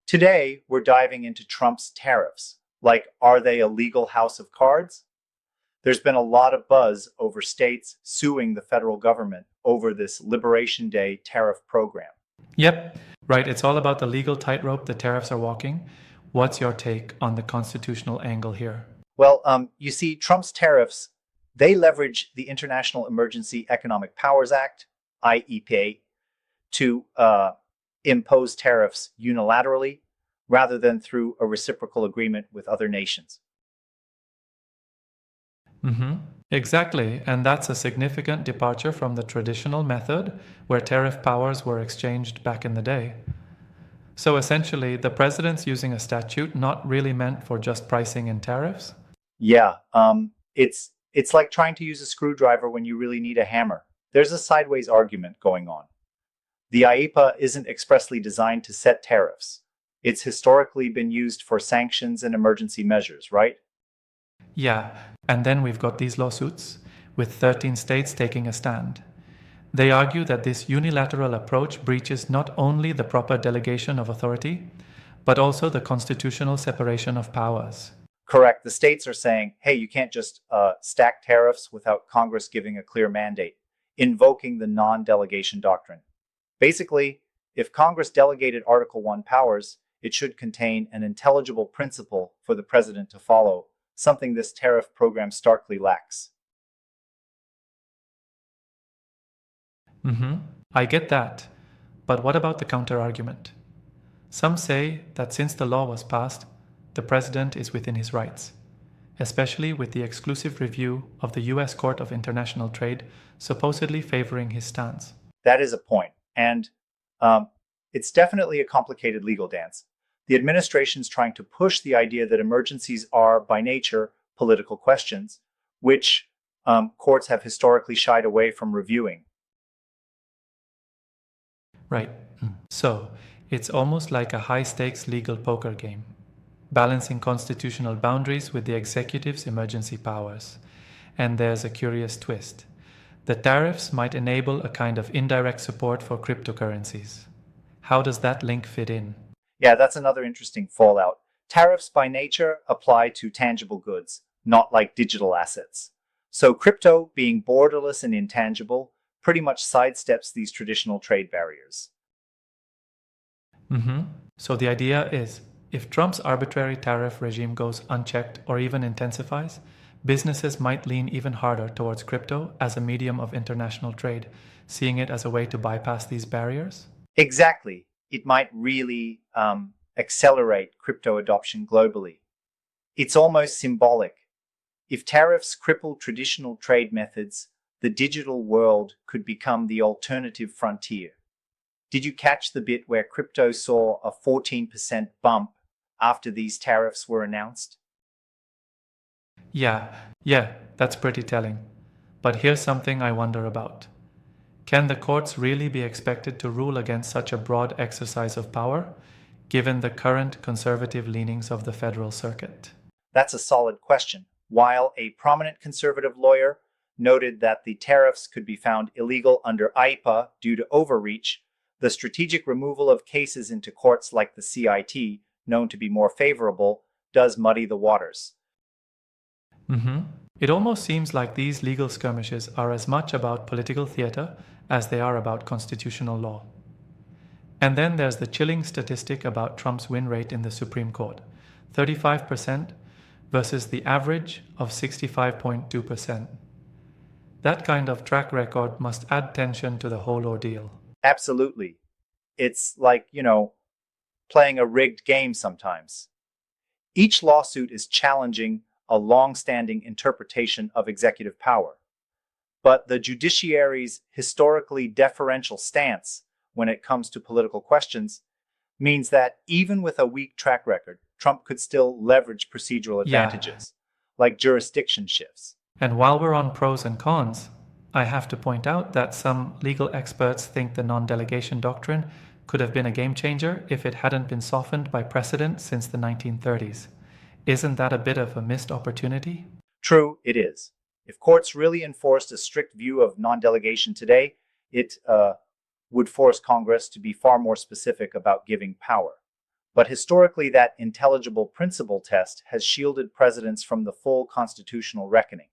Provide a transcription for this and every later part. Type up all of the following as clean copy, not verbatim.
Today, we're diving into Trump's tariffs. Like, are they a legal house of cards? There's been a lot of buzz over states suing the federal government over this Liberation Day tariff program. Yep, right. It's all about the legal tightrope the tariffs are walking. What's your take on the constitutional angle here? Well, you see, Trump's tariffs, they leverage the International Emergency Economic Powers Act, IEPA, to impose tariffs unilaterally rather than through a reciprocal agreement with other nations. Mm-hmm. Exactly, and that's a significant departure from the traditional method where tariff powers were exchanged back in the day. So essentially, the president's using a statute not really meant for just pricing in tariffs? Yeah, it's like trying to use a screwdriver when you really need a hammer. There's a sideways argument going on. The IEPA isn't expressly designed to set tariffs. It's historically been used for sanctions and emergency measures, right? Yeah, and then we've got these lawsuits, with 13 states taking a stand. They argue that this unilateral approach breaches not only the proper delegation of authority, but also the constitutional separation of powers. Correct. The states are saying, hey, you can't just stack tariffs without Congress giving a clear mandate, invoking the non delegation doctrine. Basically, if Congress delegated Article 1 powers, it should contain an intelligible principle for the president to follow, something this tariff program starkly lacks. I get that, but what about the counter-argument? Some say that since the law was passed, the president is within his rights, especially with the exclusive review of the US Court of International Trade supposedly favoring his stance. That is a point, and it's definitely a complicated legal dance. The administration's trying to push the idea that emergencies are, by nature, political questions, which courts have historically shied away from reviewing. Right. So, it's almost like a high-stakes legal poker game, balancing constitutional boundaries with the executive's emergency powers. And there's a curious twist. The tariffs might enable a kind of indirect support for cryptocurrencies. How does that link fit in? Yeah, that's another interesting fallout. Tariffs by nature apply to tangible goods, not like digital assets. So crypto, being borderless and intangible, pretty much sidesteps these traditional trade barriers. So the idea is, if Trump's arbitrary tariff regime goes unchecked or even intensifies, businesses might lean even harder towards crypto as a medium of international trade, seeing it as a way to bypass these barriers? Exactly. It might really accelerate crypto adoption globally. It's almost symbolic. If tariffs cripple traditional trade methods, the digital world could become the alternative frontier. Did you catch the bit where crypto saw a 14% bump after these tariffs were announced? Yeah, that's pretty telling. But here's something I wonder about. Can the courts really be expected to rule against such a broad exercise of power, given the current conservative leanings of the federal circuit? That's a solid question. While a prominent conservative lawyer noted that the tariffs could be found illegal under IPA due to overreach, the strategic removal of cases into courts like the CIT, known to be more favorable, does muddy the waters. It almost seems like these legal skirmishes are as much about political theater as they are about constitutional law. And then there's the chilling statistic about Trump's win rate in the Supreme Court, 35% versus the average of 65.2%. That kind of track record must add tension to the whole ordeal. Absolutely. It's like, playing a rigged game sometimes. Each lawsuit is challenging a long-standing interpretation of executive power. But the judiciary's historically deferential stance when it comes to political questions means that even with a weak track record, Trump could still leverage procedural advantages, like jurisdiction shifts. And while we're on pros and cons, I have to point out that some legal experts think the non-delegation doctrine could have been a game changer if it hadn't been softened by precedent since the 1930s. Isn't that a bit of a missed opportunity? True, it is. If courts really enforced a strict view of non-delegation today, it would force Congress to be far more specific about giving power. But historically, that intelligible principle test has shielded presidents from the full constitutional reckoning.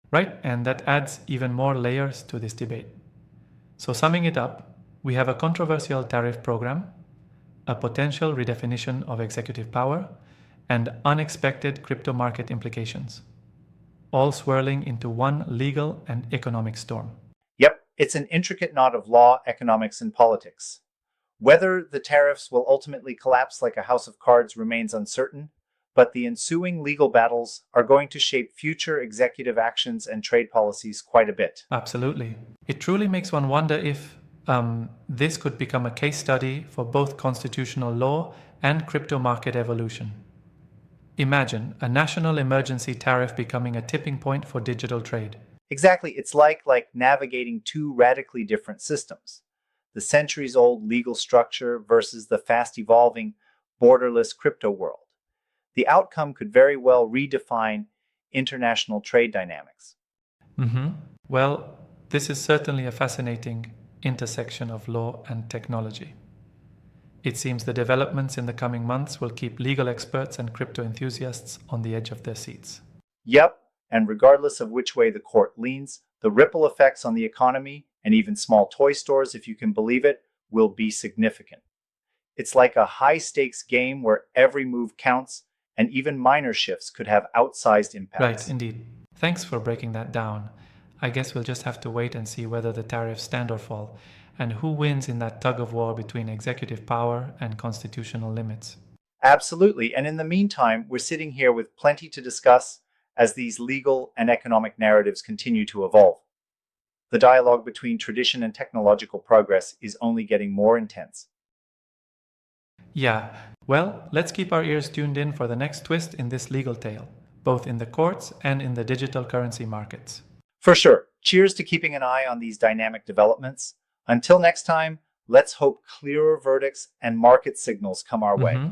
Right, and that adds even more layers to this debate. So summing it up, we have a controversial tariff program, a potential redefinition of executive power, and unexpected crypto market implications, all swirling into one legal and economic storm. Yep, it's an intricate knot of law, economics, and politics. Whether the tariffs will ultimately collapse like a house of cards remains uncertain, but the ensuing legal battles are going to shape future executive actions and trade policies quite a bit. Absolutely. It truly makes one wonder if this could become a case study for both constitutional law and crypto market evolution. Imagine a national emergency tariff becoming a tipping point for digital trade. Exactly, it's like navigating two radically different systems. The centuries-old legal structure versus the fast-evolving, borderless crypto world. The outcome could very well redefine international trade dynamics. Well, this is certainly a fascinating intersection of law and technology. It seems the developments in the coming months will keep legal experts and crypto enthusiasts on the edge of their seats. Yep, and regardless of which way the court leans, the ripple effects on the economy, and even small toy stores, if you can believe it, will be significant. It's like a high-stakes game where every move counts, and even minor shifts could have outsized impacts. Right, indeed. Thanks for breaking that down. I guess we'll just have to wait and see whether the tariffs stand or fall, and who wins in that tug of war between executive power and constitutional limits. Absolutely, and in the meantime, we're sitting here with plenty to discuss as these legal and economic narratives continue to evolve. The dialogue between tradition and technological progress is only getting more intense. Yeah, well, let's keep our ears tuned in for the next twist in this legal tale, both in the courts and in the digital currency markets. For sure. Cheers to keeping an eye on these dynamic developments. Until next time, let's hope clearer verdicts and market signals come our way.